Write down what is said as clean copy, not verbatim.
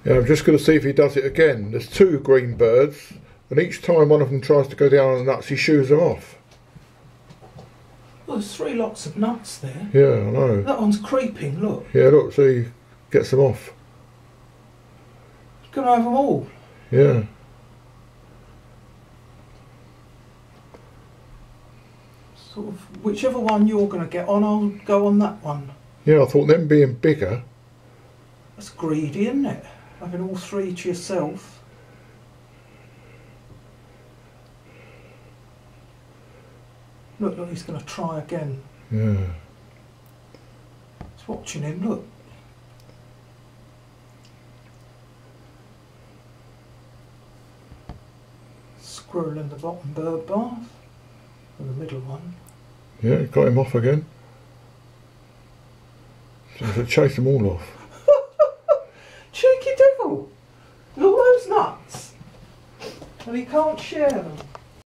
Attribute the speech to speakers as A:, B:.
A: Yeah, I'm just going to see if he does it again. There's two green birds, and each time one of them tries to go down on the nuts, he shoos them off.
B: Well, there's 3 lots of nuts there.
A: Yeah, I know.
B: That one's creeping, look.
A: Yeah, look, see, gets them off.
B: He's going to have them all.
A: Yeah.
B: Sort of, whichever one you're going to get on, I'll go on that one.
A: Yeah, I thought them being bigger.
B: That's greedy, isn't it? Having all 3 to yourself. Look, he's going to try again.
A: Yeah.
B: He's watching him, look. Squirrel in the bottom bird bath. And the middle one.
A: Yeah, got him off again. So chase them all off.
B: Cheeky devil! All those nuts! And he can't share them.